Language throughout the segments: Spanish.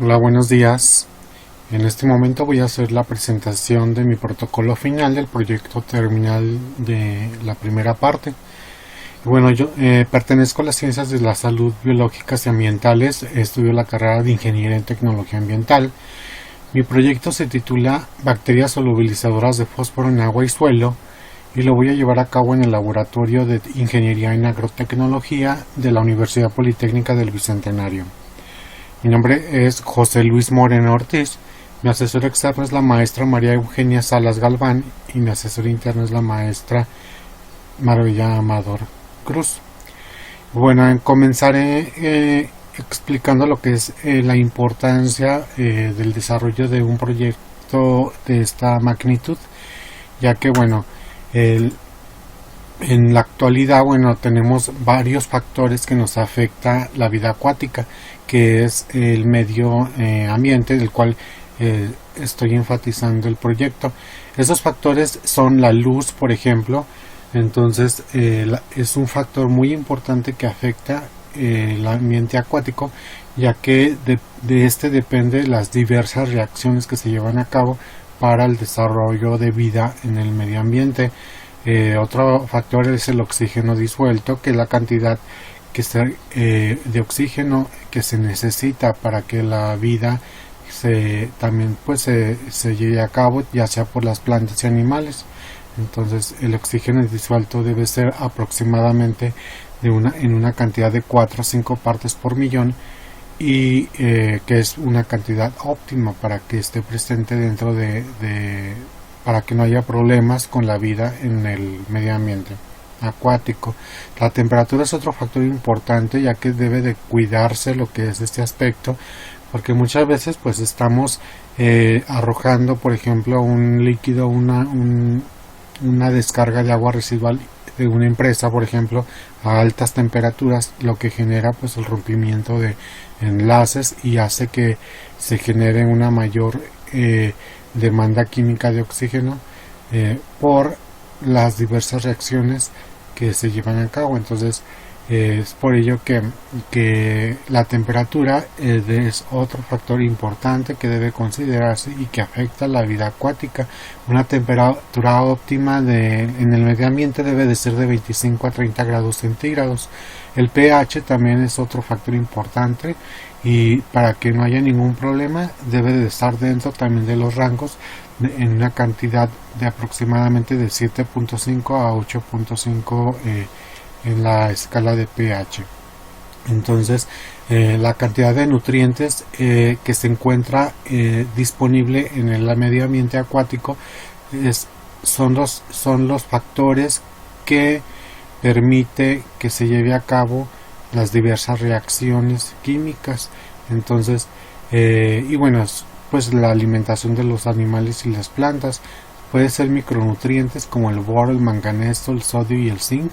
Hola, buenos días. En este momento voy a hacer la presentación de mi protocolo final del proyecto terminal de la primera parte. Bueno, yo pertenezco a las ciencias de la salud biológicas y ambientales, estudio la carrera de Ingeniería en Tecnología Ambiental. Mi proyecto se titula Bacterias solubilizadoras de fósforo en agua y suelo y lo voy a llevar a cabo en el Laboratorio de Ingeniería en Agrotecnología de la Universidad Politécnica del Bicentenario. Mi nombre es José Luis Moreno Ortiz. Mi asesora externa es la maestra María Eugenia Salas Galván y mi asesora interna es la maestra Maravilla Amador Cruz. Bueno, comenzaré explicando lo que es la importancia del desarrollo de un proyecto de esta magnitud, ya que en la actualidad, tenemos varios factores que nos afecta la vida acuática, que es el medio ambiente del cual estoy enfatizando el proyecto. Esos factores son la luz, por ejemplo. Entonces es un factor muy importante que afecta el ambiente acuático, ya que de este depende las diversas reacciones que se llevan a cabo para el desarrollo de vida en el medio ambiente. Otro factor es el oxígeno disuelto, que es la cantidad de oxígeno que se necesita para que la vida se lleve a cabo, ya sea por las plantas y animales. Entonces el oxígeno disuelto debe ser aproximadamente en una cantidad de 4 a 5 partes por millón, y que es una cantidad óptima para que esté presente dentro para que no haya problemas con la vida en el medio ambiente acuático. La temperatura es otro factor importante, ya que debe de cuidarse lo que es este aspecto, porque muchas veces estamos arrojando, por ejemplo, un líquido, una descarga de agua residual de una empresa, por ejemplo, a altas temperaturas, lo que genera el rompimiento de enlaces y hace que se genere una mayor demanda química de oxígeno por las diversas reacciones que se llevan a cabo. Entonces es por ello que la temperatura es otro factor importante que debe considerarse y que afecta la vida acuática. Una temperatura óptima en el medio ambiente debe de ser de 25 a 30 grados centígrados. El pH también es otro factor importante, y para que no haya ningún problema debe de estar dentro también de los rangos en una cantidad de aproximadamente de 7.5 a 8.5 en la escala de pH. Entonces la cantidad de nutrientes que se encuentra disponible en el medio ambiente acuático son los factores que permite que se lleve a cabo las diversas reacciones químicas. Entonces la alimentación de los animales y las plantas puede ser micronutrientes como el boro, el manganeso, el sodio y el zinc,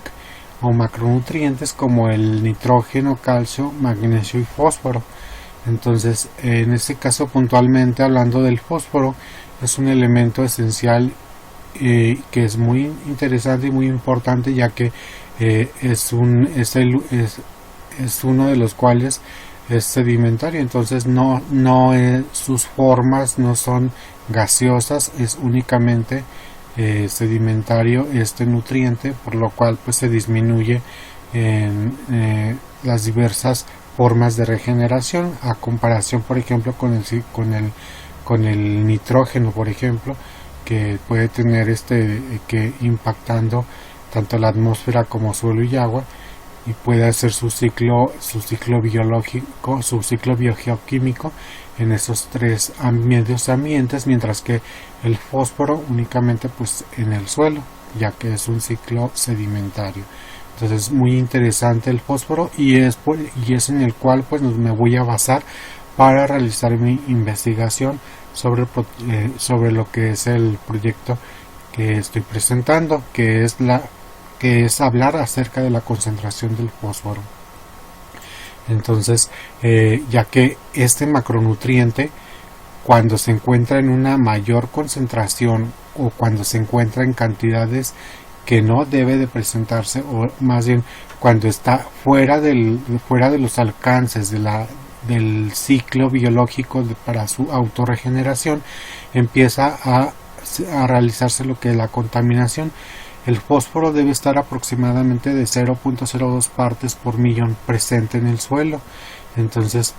o macronutrientes como el nitrógeno, calcio, magnesio y fósforo. Entonces en este caso, puntualmente hablando del fósforo, es un elemento esencial que es muy interesante y muy importante, ya que es uno de los cuales es sedimentario. Entonces sus formas no son gaseosas, es únicamente sedimentario este nutriente, por lo cual se disminuye en las diversas formas de regeneración, a comparación, por ejemplo, con el nitrógeno, por ejemplo, que puede tener que impactando tanto la atmósfera como suelo y agua, y puede hacer su ciclo biológico, su ciclo biogeoquímico en esos tres medios ambientes, mientras que el fósforo únicamente en el suelo, ya que es un ciclo sedimentario. Entonces muy interesante el fósforo, y es en el cual me voy a basar para realizar mi investigación sobre lo que es el proyecto que estoy presentando, que es hablar acerca de la concentración del fósforo. Entonces ya que este macronutriente, cuando se encuentra en una mayor concentración, o cuando se encuentra en cantidades que no debe de presentarse, o más bien cuando está fuera de los alcances del ciclo biológico para su autorregeneración, empieza a realizarse lo que es la contaminación. El fósforo debe estar aproximadamente de 0.02 partes por millón presente en el suelo. Entonces,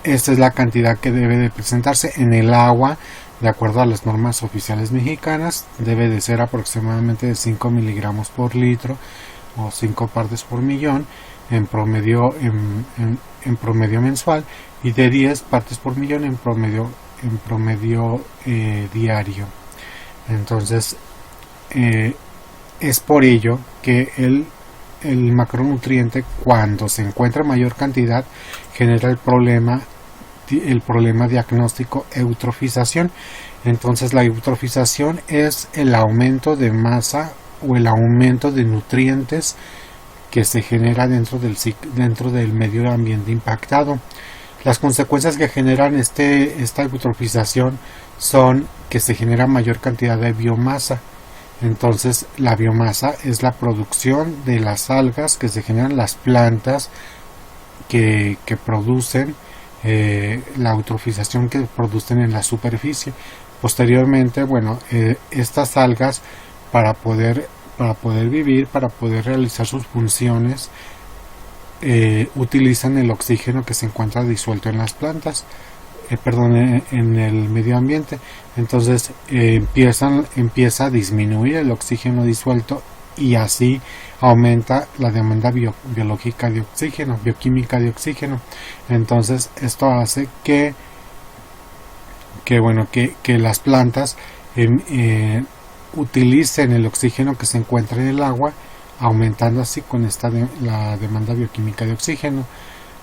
esta es la cantidad que debe de presentarse en el agua. De acuerdo a las normas oficiales mexicanas, debe de ser aproximadamente de 5 miligramos por litro o 5 partes por millón en promedio, en promedio mensual, y de 10 partes por millón en promedio diario. Entonces, es por ello que el macronutriente, cuando se encuentra en mayor cantidad, genera el problema diagnóstico eutrofización. Entonces, la eutrofización es el aumento de masa o el aumento de nutrientes que se genera dentro del medio ambiente impactado. Las consecuencias que generan esta eutrofización son que se genera mayor cantidad de biomasa. Entonces, la biomasa es la producción de las algas que se generan las plantas que producen la eutrofización que producen en la superficie. Posteriormente, bueno, estas algas para poder vivir, para poder realizar sus funciones, utilizan el oxígeno que se encuentra disuelto en las plantas, en el medio ambiente. Entonces empieza a disminuir el oxígeno disuelto, y así aumenta la demanda biológica de oxígeno, bioquímica de oxígeno. Entonces esto hace que las plantas utilicen el oxígeno que se encuentra en el agua, aumentando así con la demanda bioquímica de oxígeno.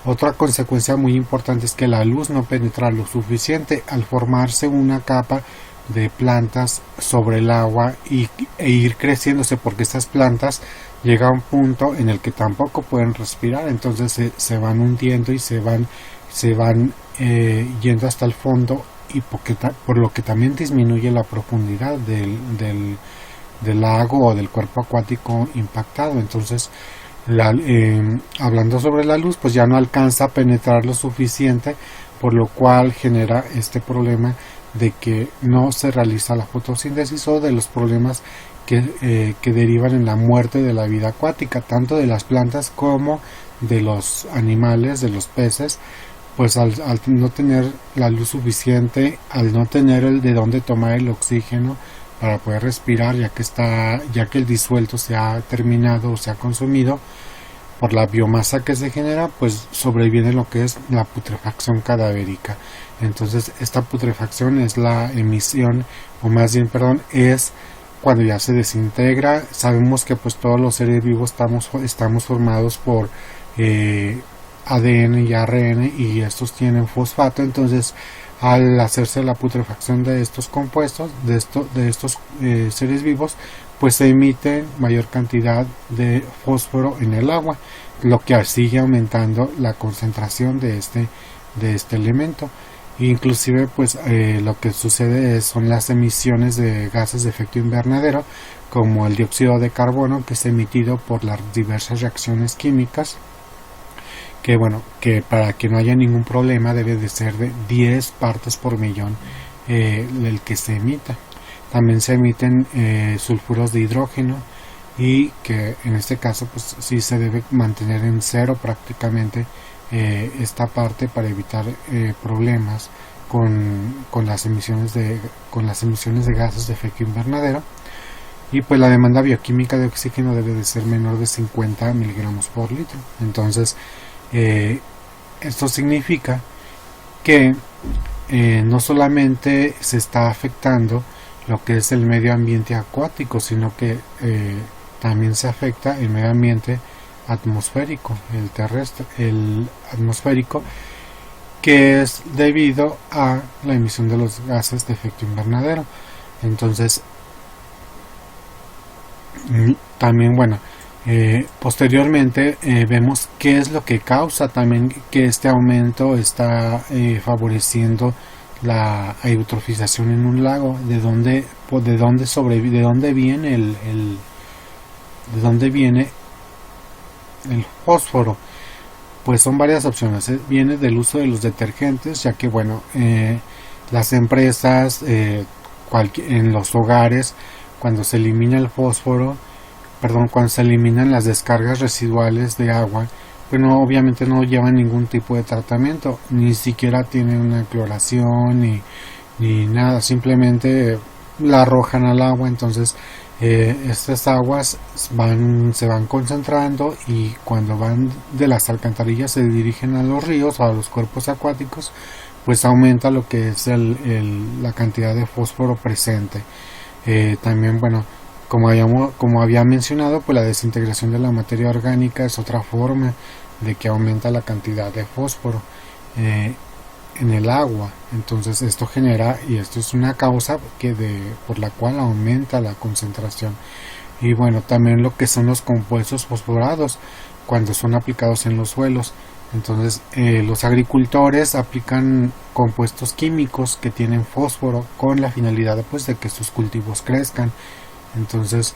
Otra consecuencia muy importante es que la luz no penetra lo suficiente al formarse una capa de plantas sobre el agua e ir creciéndose, porque estas plantas llegan a un punto en el que tampoco pueden respirar. Entonces se van hundiendo y se van yendo hasta el fondo, y por lo que también disminuye la profundidad del lago o del cuerpo acuático impactado. Entonces, hablando sobre la luz, pues ya no alcanza a penetrar lo suficiente, por lo cual genera este problema de que no se realiza la fotosíntesis, o de los problemas que derivan en la muerte de la vida acuática, tanto de las plantas como de los animales, de los peces. Pues al no tener la luz suficiente, al no tener de dónde tomar el oxígeno para poder respirar, ya que el disuelto se ha terminado o se ha consumido por la biomasa que se genera, pues sobreviene lo que es la putrefacción cadavérica. Entonces, esta putrefacción es la emisión, o más bien, perdón, es cuando ya se desintegra. Sabemos que pues todos los seres vivos estamos formados por ADN y ARN, y estos tienen fosfato. Entonces, al hacerse la putrefacción de estos compuestos, de estos seres vivos, pues se emite mayor cantidad de fósforo en el agua, lo que sigue aumentando la concentración de este elemento. Inclusive pues lo que sucede son las emisiones de gases de efecto invernadero, como el dióxido de carbono, que es emitido por las diversas reacciones químicas, que para que no haya ningún problema debe de ser de 10 partes por millón el que se emita. También se emiten sulfuros de hidrógeno, y que en este caso pues sí se debe mantener en cero prácticamente esta parte, para evitar problemas con las emisiones de gases de efecto invernadero. Y pues la demanda bioquímica de oxígeno debe de ser menor de 50 miligramos por litro. Entonces, esto significa que no solamente se está afectando lo que es el medio ambiente acuático, sino que también se afecta el medio ambiente atmosférico, el terrestre, el atmosférico, que es debido a la emisión de los gases de efecto invernadero. Entonces, también, posteriormente vemos qué es lo que causa también que este aumento está favoreciendo la eutrofización en un lago. ¿De dónde viene el fósforo? Pues son varias opciones. Viene del uso de los detergentes, ya que bueno, las empresas en los hogares, cuando se elimina el fósforo, cuando se eliminan las descargas residuales de agua, pues no, obviamente no llevan ningún tipo de tratamiento, ni siquiera tienen una cloración ni nada, simplemente la arrojan al agua. Entonces estas aguas se van concentrando, y cuando van de las alcantarillas se dirigen a los ríos o a los cuerpos acuáticos, pues aumenta lo que es la cantidad de fósforo presente. También, bueno, como había mencionado, pues la desintegración de la materia orgánica es otra forma de que aumenta la cantidad de fósforo en el agua. Entonces esto genera, y esto es una causa por la cual aumenta la concentración. Y bueno, también lo que son los compuestos fosforados cuando son aplicados en los suelos. Entonces los agricultores aplican compuestos químicos que tienen fósforo con la finalidad pues de que sus cultivos crezcan. Entonces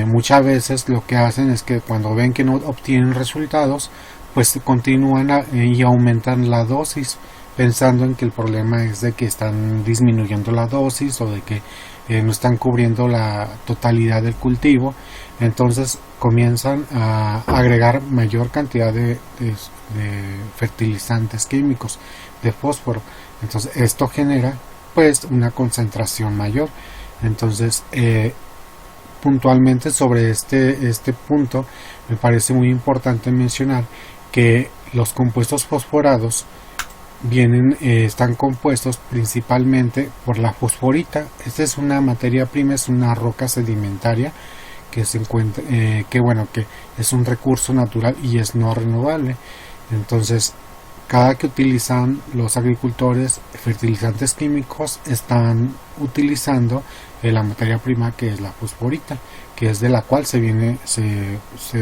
muchas veces lo que hacen es que cuando ven que no obtienen resultados, pues continúan y aumentan la dosis, pensando en que el problema es de que están disminuyendo la dosis, o de que no están cubriendo la totalidad del cultivo. Entonces comienzan a agregar mayor cantidad de fertilizantes químicos, de fósforo. Entonces esto genera pues una concentración mayor. Entonces puntualmente sobre este punto, me parece muy importante mencionar que los compuestos fosforados están compuestos principalmente por la fosforita. Esta es una materia prima, es una roca sedimentaria que se encuentra, que es un recurso natural y es no renovable. Entonces, cada que utilizan los agricultores fertilizantes químicos, están utilizando la materia prima, que es la fosforita, que es de la cual se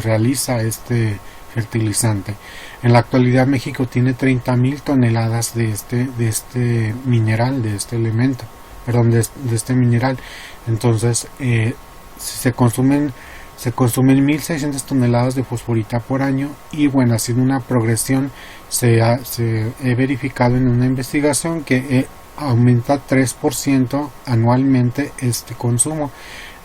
realiza este fertilizante. En la actualidad México tiene 30.000 toneladas de este mineral, de este elemento, de este mineral. Entonces se consumen 1.600 toneladas de fosforita por año, y bueno, haciendo una progresión se he verificado en una investigación que aumenta 3% anualmente este consumo.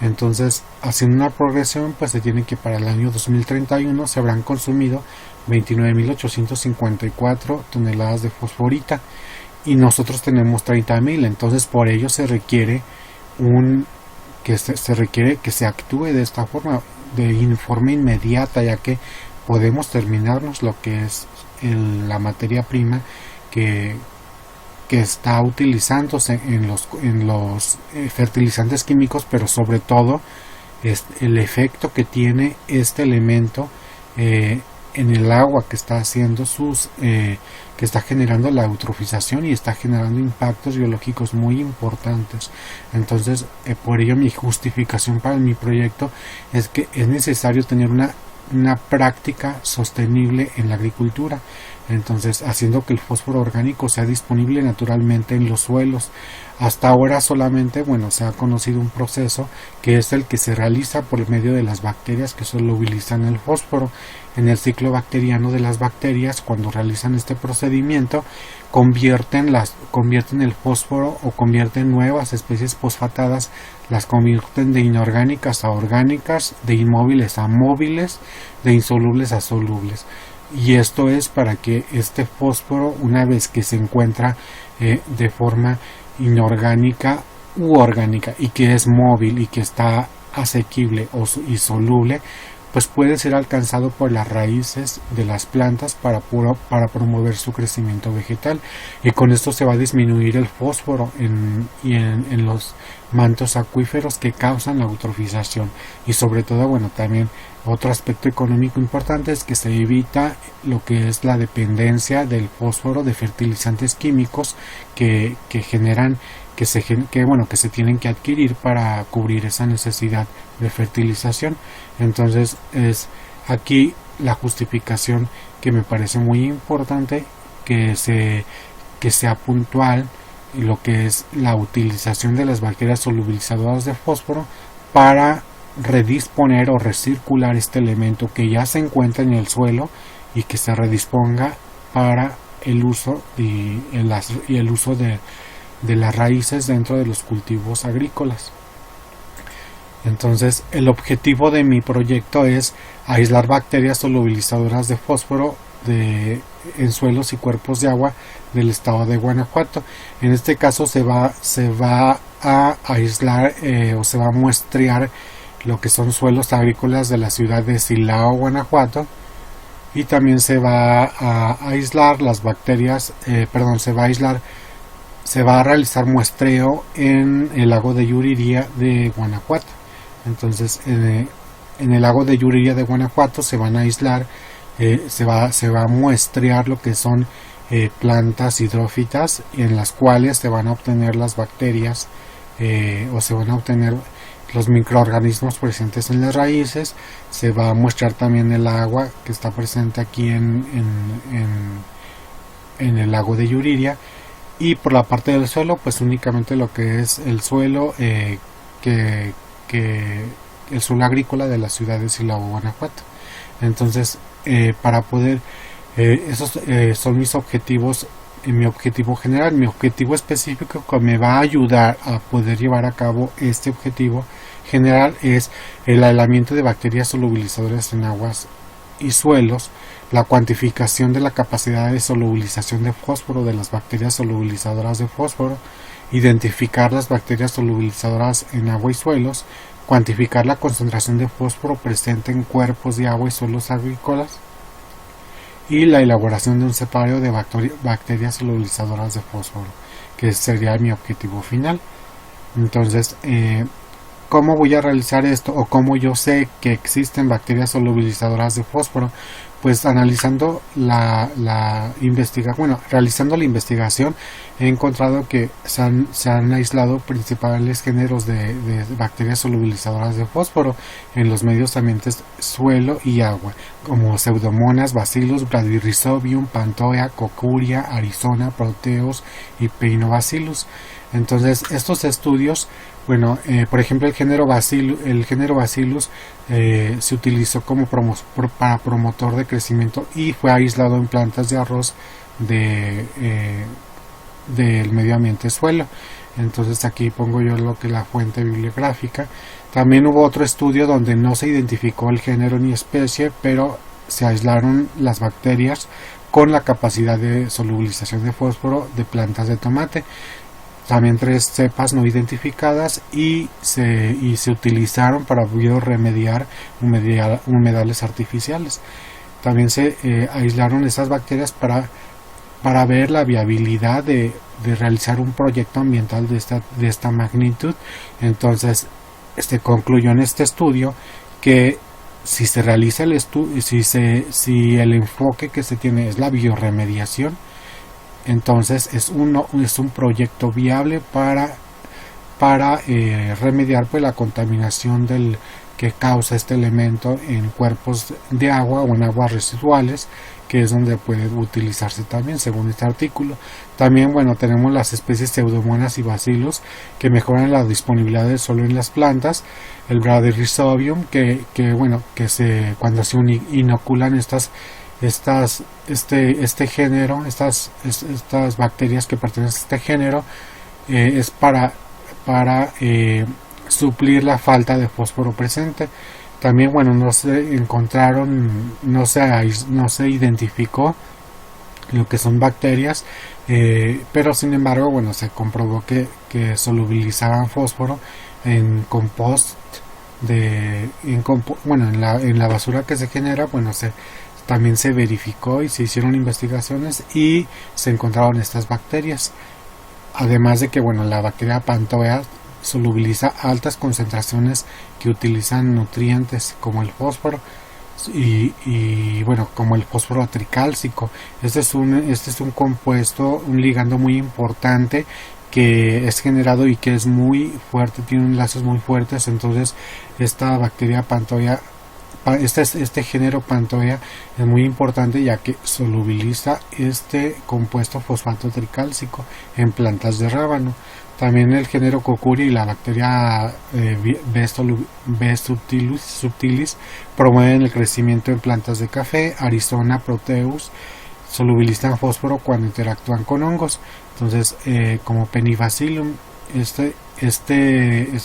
Entonces, haciendo una progresión, pues se tiene que para el año 2031 se habrán consumido 29.854 toneladas de fosforita, y nosotros tenemos 30.000. Entonces, por ello se requiere que se actúe de esta forma, de forma inmediata, ya que podemos terminarnos lo que es la materia prima que está utilizándose en los fertilizantes químicos, pero sobre todo es el efecto que tiene este elemento en el agua, que está haciendo que está generando la eutrofización y está generando impactos biológicos muy importantes. Entonces, por ello mi justificación para mi proyecto es que es necesario tener una práctica sostenible en la agricultura. Entonces, haciendo que el fósforo orgánico sea disponible naturalmente en los suelos. Hasta ahora solamente, se ha conocido un proceso que es el que se realiza por medio de las bacterias que solubilizan el fósforo. En el ciclo bacteriano de las bacterias, cuando realizan este procedimiento, convierten el fósforo, o convierten nuevas especies fosfatadas, las convierten de inorgánicas a orgánicas, de inmóviles a móviles, de insolubles a solubles. Y esto es para que este fósforo, una vez que se encuentra de forma inorgánica u orgánica, y que es móvil y que está asequible y soluble, pues puede ser alcanzado por las raíces de las plantas para promover su crecimiento vegetal, y con esto se va a disminuir el fósforo en los mantos acuíferos que causan la eutrofización. Y sobre todo, también otro aspecto económico importante es que se evita lo que es la dependencia del fósforo de fertilizantes químicos que generan, que se tienen que adquirir para cubrir esa necesidad de fertilización. Entonces es aquí la justificación que me parece muy importante, que sea puntual lo que es la utilización de las bacterias solubilizadoras de fósforo para redisponer o recircular este elemento que ya se encuentra en el suelo y que se redisponga para el uso y el uso de las raíces dentro de los cultivos agrícolas. Entonces, el objetivo de mi proyecto es aislar bacterias solubilizadoras de fósforo en suelos y cuerpos de agua del estado de Guanajuato. En este caso se va a aislar o se va a muestrear lo que son suelos agrícolas de la ciudad de Silao, Guanajuato, y también se va a aislar las bacterias, se va a realizar muestreo en el lago de Yuriria de Guanajuato. Entonces, en el lago de Yuriria de Guanajuato se van a aislar, se va a muestrear lo que son plantas hidrófitas, en las cuales se van a obtener las bacterias o se van a obtener los microorganismos presentes en las raíces. Se va a muestrar también el agua que está presente aquí en el lago de Yuriria, y por la parte del suelo pues únicamente lo que es el suelo que el suelo agrícola de la ciudad de Silao, Guanajuato. Entonces, para poder esos son mis objetivos, mi objetivo general. Mi objetivo específico que me va a ayudar a poder llevar a cabo este objetivo general es el aislamiento de bacterias solubilizadoras en aguas y suelos, la cuantificación de la capacidad de solubilización de fósforo de las bacterias solubilizadoras de fósforo, identificar las bacterias solubilizadoras en agua y suelos, cuantificar la concentración de fósforo presente en cuerpos de agua y suelos agrícolas, y la elaboración de un separario de bacterias solubilizadoras de fósforo, que sería mi objetivo final. Entonces, ¿cómo voy a realizar esto? ¿O cómo yo sé que existen bacterias solubilizadoras de fósforo? Pues analizando realizando la investigación, he encontrado que se han aislado principales géneros de bacterias solubilizadoras de fósforo en los medios ambientes suelo y agua, como Pseudomonas, Bacillus, Bradyrhizobium, Pantoea, Cocuria, Arizona, Proteus y Peinobacillus. Entonces, estos estudios, por ejemplo, el género Bacillus se utilizó para promotor de crecimiento y fue aislado en plantas de arroz del medio ambiente suelo. Entonces aquí pongo yo lo que es la fuente bibliográfica. También hubo otro estudio donde no se identificó el género ni especie, pero se aislaron las bacterias con la capacidad de solubilización de fósforo de plantas de tomate. También 3 cepas no identificadas y se utilizaron para biorremediar humedales artificiales. También se aislaron esas bacterias para ver la viabilidad de realizar un proyecto ambiental de esta magnitud. Entonces, concluyó en este estudio que si se realiza el estudio, si el enfoque que se tiene es la biorremediación, entonces es un proyecto viable para remediar pues la contaminación que causa este elemento en cuerpos de agua o en aguas residuales, que es donde puede utilizarse también según este artículo. También tenemos las especies Pseudomonas y Bacillus que mejoran la disponibilidad del suelo en las plantas, el Bradyrhizobium cuando se inoculan estas bacterias que pertenecen a este género, es para suplir la falta de fósforo presente. También no se identificó lo que son bacterias, pero sin embargo se comprobó que solubilizaban fósforo en compost en la basura que se genera. También se verificó y se hicieron investigaciones y se encontraron estas bacterias. Además de que la bacteria Pantoea solubiliza altas concentraciones que utilizan nutrientes como el fósforo y como el fósforo tricálcico. Este es un compuesto, un ligando muy importante que es generado y que es muy fuerte, tiene enlaces muy fuertes. Entonces esta bacteria Pantoea este género Pantoea es muy importante, ya que solubiliza este compuesto fosfato tricálcico en plantas de rábano. También el género Cocuri y la bacteria B. subtilis promueven el crecimiento en plantas de café. Arizona proteus solubilizan fósforo cuando interactúan con hongos. Entonces, como Penibacillum, esto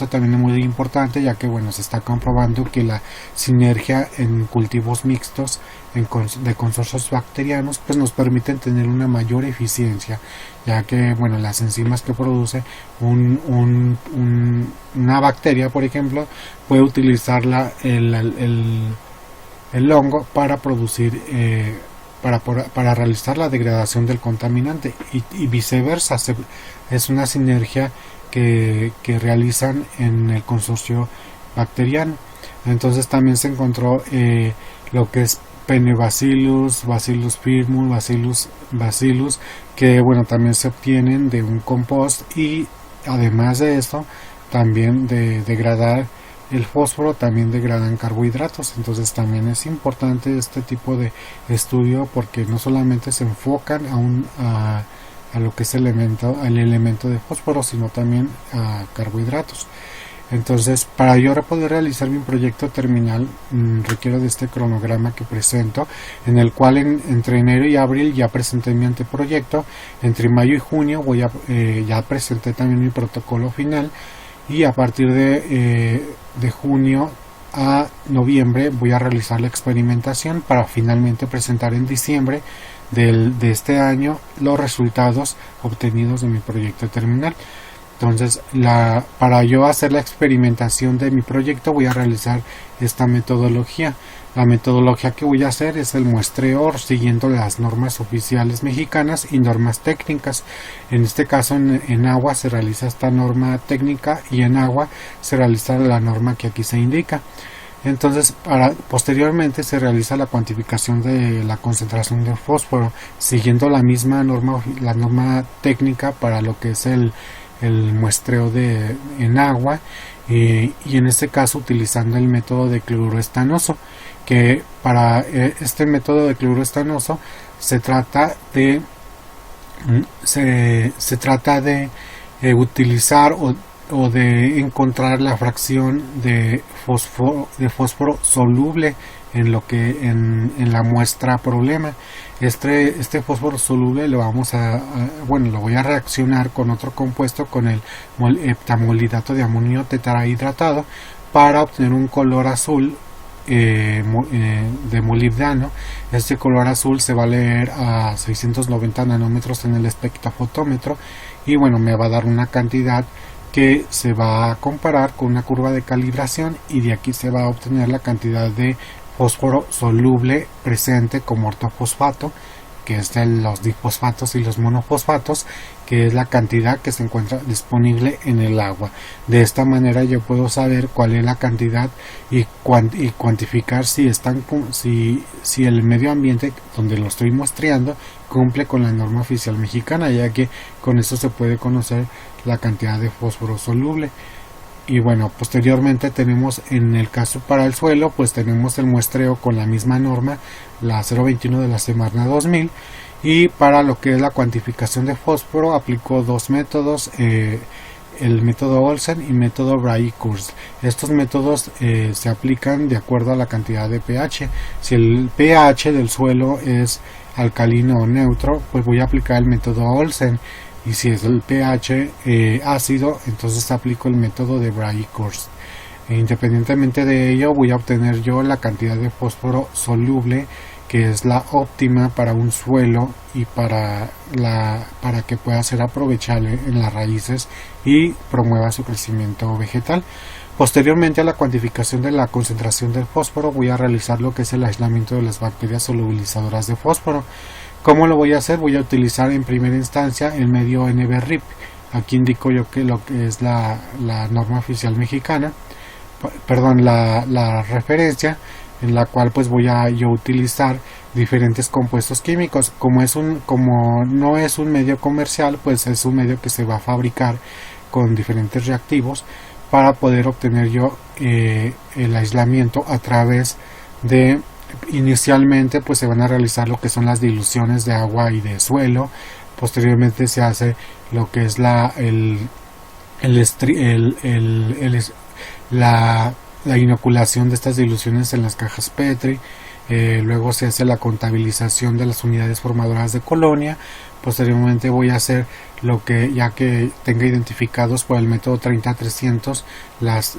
también es muy importante, ya que bueno, se está comprobando que la sinergia en cultivos mixtos de consorcios bacterianos pues nos permiten tener una mayor eficiencia, ya que bueno, las enzimas que produce una bacteria, por ejemplo, puede utilizar el hongo para producir para realizar la degradación del contaminante y viceversa. Es una sinergia que realizan en el consorcio bacteriano. Entonces también se encontró lo que es Penebacillus, Bacillus firmus, Bacillus, que bueno, también se obtienen de un compost, y además de esto, también de degradar el fósforo, también degradan carbohidratos. Entonces también es importante este tipo de estudio, porque no solamente se enfocan a lo que es el elemento de fósforo, sino también a carbohidratos. Entonces, para yo poder realizar mi proyecto terminal, requiero de este cronograma que presento, en el cual entre enero y abril ya presenté mi anteproyecto. Entre mayo y junio ya presenté también mi protocolo final, y a partir de junio a noviembre voy a realizar la experimentación para finalmente presentar en diciembre de este año los resultados obtenidos de mi proyecto terminal. Entonces, para yo hacer la experimentación de mi proyecto voy a realizar esta metodología. La metodología que voy a hacer es el muestreo siguiendo las normas oficiales mexicanas y normas técnicas. En este caso, en agua se realiza esta norma técnica, y en agua se realiza la norma que aquí se indica. Entonces, posteriormente se realiza la cuantificación de la concentración de fósforo siguiendo la misma norma, la norma técnica para lo que es el muestreo en agua, y en este caso utilizando el método de cloruro estanoso, que para este método de cloruro estanoso se trata de utilizar o de encontrar la fracción de fósforo soluble en la muestra problema. Este fósforo soluble lo voy a reaccionar con otro compuesto, con el heptamolidato de amonio tetrahidratado, para obtener un color azul de molibdano. Este color azul se va a leer a 690 nanómetros en el espectrofotómetro, y bueno, me va a dar una cantidad que se va a comparar con una curva de calibración, y de aquí se va a obtener la cantidad de fósforo soluble presente como ortofosfato, que es de los difosfatos y los monofosfatos, que es la cantidad que se encuentra disponible en el agua. De esta manera yo puedo saber cuál es la cantidad y cuantificar si el medio ambiente donde lo estoy muestreando cumple con la norma oficial mexicana, ya que con eso se puede conocer la cantidad de fósforo soluble. Y bueno, posteriormente tenemos, en el caso para el suelo, pues tenemos el muestreo con la misma norma, la 021 de la Semarna 2000, y para lo que es la cuantificación de fósforo aplicó dos métodos, el método Olsen y método Bray-Kurz. Estos métodos se aplican de acuerdo a la cantidad de pH. Si el pH del suelo es alcalino o neutro, pues voy a aplicar el método Olsen, y si es el pH ácido, entonces aplico el método de Bray-Kurz. Independientemente de ello, voy a obtener yo la cantidad de fósforo soluble, que es la óptima para un suelo y para que pueda ser aprovechable en las raíces y promueva su crecimiento vegetal. Posteriormente a la cuantificación de la concentración del fósforo, voy a realizar lo que es el aislamiento de las bacterias solubilizadoras de fósforo. ¿Cómo lo voy a hacer? Voy a utilizar en primera instancia el medio NB-RIP. Aquí indico yo que lo que es la norma oficial mexicana, la referencia, en la cual pues voy a yo utilizar diferentes compuestos químicos. Como no es un medio comercial, pues es un medio que se va a fabricar con diferentes reactivos para poder obtener yo el aislamiento a través inicialmente pues se van a realizar lo que son las diluciones de agua y de suelo. Posteriormente se hace lo que es la inoculación de estas diluciones en las cajas Petri. Luego se hace la contabilización de las unidades formadoras de colonia. Posteriormente voy a hacer lo que, ya que tenga identificados por el método 30-300 las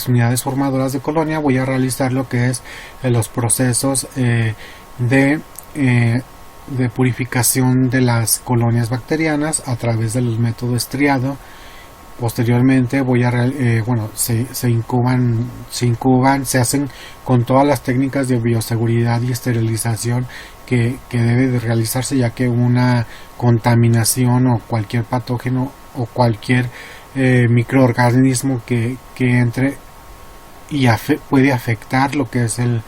unidades formadoras de colonia, voy a realizar lo que es los procesos de purificación de las colonias bacterianas a través del método estriado. Posteriormente voy a se incuban, se hacen con todas las técnicas de bioseguridad y esterilización que debe de realizarse, ya que una contaminación o cualquier patógeno o cualquier microorganismo que entre y puede afectar lo que es el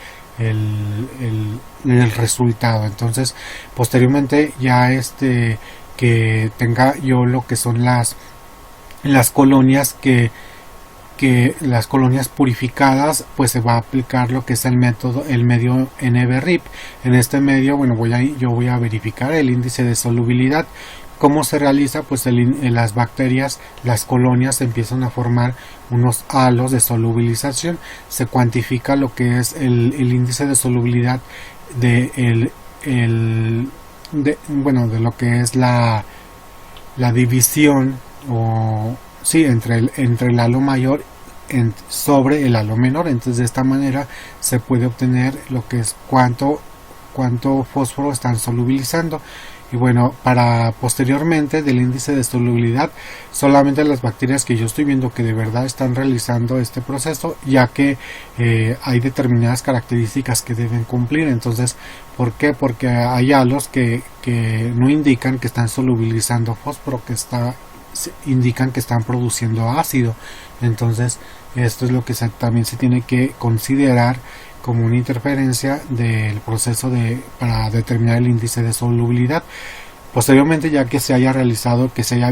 resultado. Entonces posteriormente ya que tenga yo lo que son las colonias las colonias purificadas, pues se va a aplicar lo que es el medio NB-RIP. En este medio, yo voy a verificar el índice de solubilidad. ¿Cómo se realiza? Pues las bacterias, las colonias empiezan a formar unos halos de solubilización. Se cuantifica lo que es el índice de solubilidad de lo que es la división entre el halo mayor sobre el halo menor. Entonces de esta manera se puede obtener lo que es cuánto fósforo están solubilizando. Y para posteriormente del índice de solubilidad, solamente las bacterias que yo estoy viendo que de verdad están realizando este proceso, ya que hay determinadas características que deben cumplir. Entonces, ¿por qué? Porque hay halos que no indican que están solubilizando fósforo, indican que están produciendo ácido. Entonces esto es lo que también se tiene que considerar como una interferencia del proceso para determinar el índice de solubilidad. Posteriormente, ya que se haya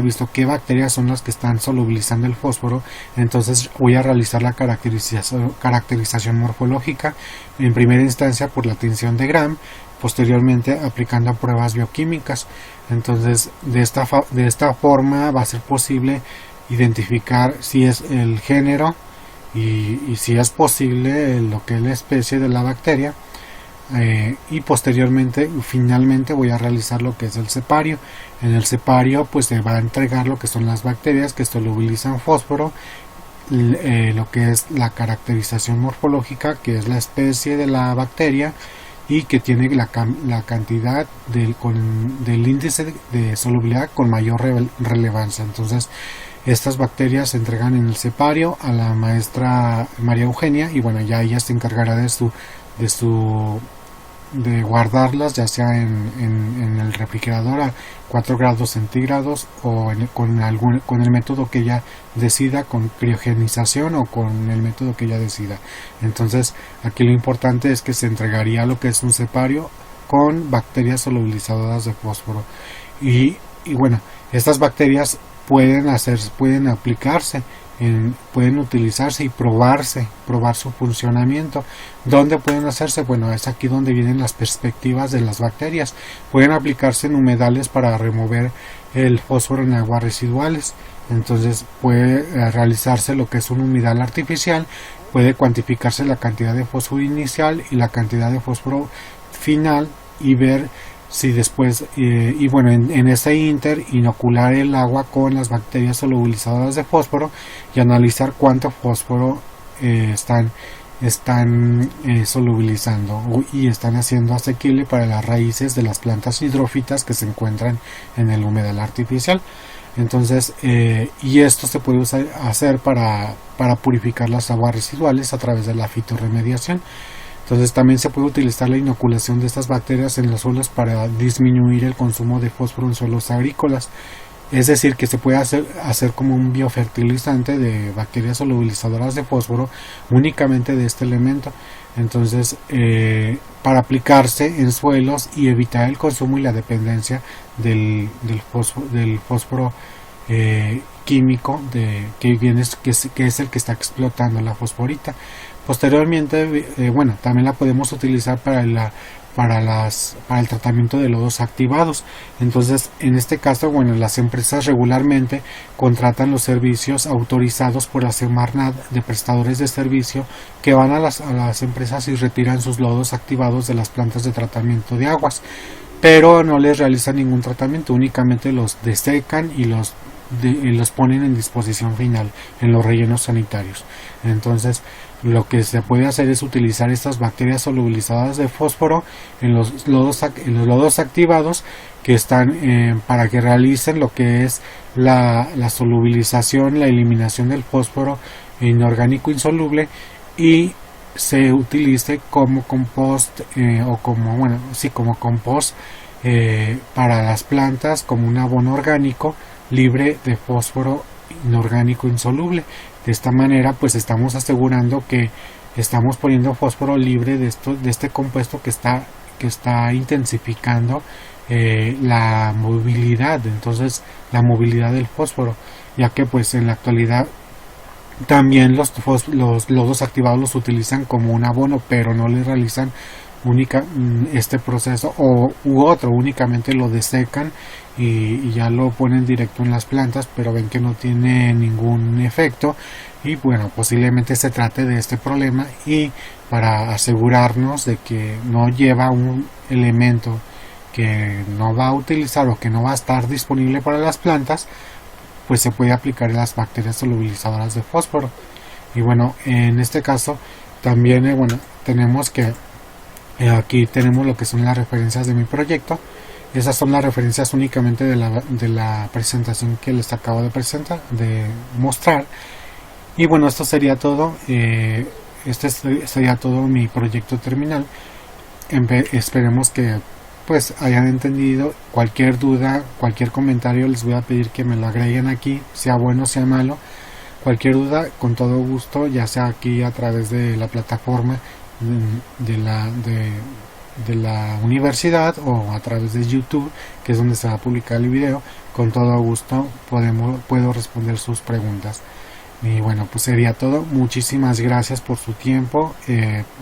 visto qué bacterias son las que están solubilizando el fósforo, entonces voy a realizar la caracterización morfológica, en primera instancia por la tinción de Gram, posteriormente aplicando pruebas bioquímicas. Entonces de esta forma va a ser posible identificar si es el género y si es posible lo que es la especie de la bacteria. Y posteriormente, finalmente, voy a realizar lo que es el cepario. En el cepario pues se va a entregar lo que son las bacterias que solubilizan fósforo, lo que es la caracterización morfológica, que es la especie de la bacteria y que tiene la cantidad del índice de solubilidad con mayor relevancia. Entonces estas bacterias se entregan en el cepario a la maestra María Eugenia, y ya ella se encargará de guardarlas, ya sea en el refrigerador a 4 grados centígrados o con el método que ella decida, con criogenización o con el método que ella decida. Entonces aquí lo importante es que se entregaría lo que es un cepario con bacterias solubilizadoras de fósforo, y estas bacterias pueden aplicarse, pueden utilizarse y probar su funcionamiento. ¿Dónde pueden hacerse? Es aquí donde vienen las perspectivas de las bacterias. Pueden aplicarse en humedales para remover el fósforo en aguas residuales. Entonces puede realizarse lo que es un humedal artificial, puede cuantificarse la cantidad de fósforo inicial y la cantidad de fósforo final, y ver si después, en ese inocular el agua con las bacterias solubilizadoras de fósforo y analizar cuánto fósforo están solubilizando y están haciendo asequible para las raíces de las plantas hidrófitas que se encuentran en el humedal artificial. Entonces, y esto se puede hacer para purificar las aguas residuales a través de la fitorremediación. Entonces también se puede utilizar la inoculación de estas bacterias en los suelos para disminuir el consumo de fósforo en suelos agrícolas. Es decir, que se puede hacer como un biofertilizante de bacterias solubilizadoras de fósforo únicamente de este elemento. Entonces, para aplicarse en suelos y evitar el consumo y la dependencia del fósforo químico que es el que está explotando la fosforita. Posteriormente, bueno, también la podemos utilizar para el tratamiento de lodos activados. Entonces, en este caso, bueno, las empresas regularmente contratan los servicios autorizados por la Semarnat de prestadores de servicio que van a las empresas y retiran sus lodos activados de las plantas de tratamiento de aguas, pero no les realizan ningún tratamiento, únicamente los desecan y los ponen en disposición final en los rellenos sanitarios. Entonces, lo que se puede hacer es utilizar estas bacterias solubilizadas de fósforo en los lodos activados, que están para que realicen lo que es la solubilización, la eliminación del fósforo inorgánico insoluble, y se utilice como compost como compost para las plantas, como un abono orgánico libre de fósforo inorgánico insoluble. De esta manera, pues estamos asegurando que estamos poniendo fósforo libre de este compuesto que está intensificando la movilidad, entonces la movilidad del fósforo, ya que pues en la actualidad también los lodos activados los utilizan como un abono, pero no le realizan este proceso u otro, únicamente lo desecan y ya lo ponen directo en las plantas, pero ven que no tiene ningún efecto. Y bueno, posiblemente se trate de este problema, y para asegurarnos de que no lleva un elemento que no va a utilizar o que no va a estar disponible para las plantas, pues se puede aplicar las bacterias solubilizadoras de fósforo. Y bueno, en este caso también tenemos que aquí tenemos lo que son las referencias de mi proyecto. Esas son las referencias únicamente de la presentación que les acabo de mostrar. Y bueno, esto sería todo. Este sería todo mi proyecto terminal. Esperemos que pues hayan entendido. Cualquier duda, cualquier comentario, les voy a pedir que me lo agreguen aquí, sea bueno, sea malo. Cualquier duda, con todo gusto, ya sea aquí a través de la plataforma de la universidad, o a través de YouTube, que es donde se va a publicar el video. Con todo gusto puedo responder sus preguntas. Y bueno, pues sería todo. Muchísimas gracias por su tiempo.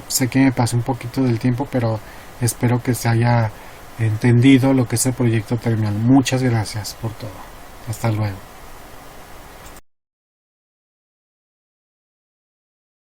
Sé que me pasé un poquito del tiempo, pero espero que se haya entendido lo que es el proyecto terminal. Muchas gracias por todo. Hasta luego.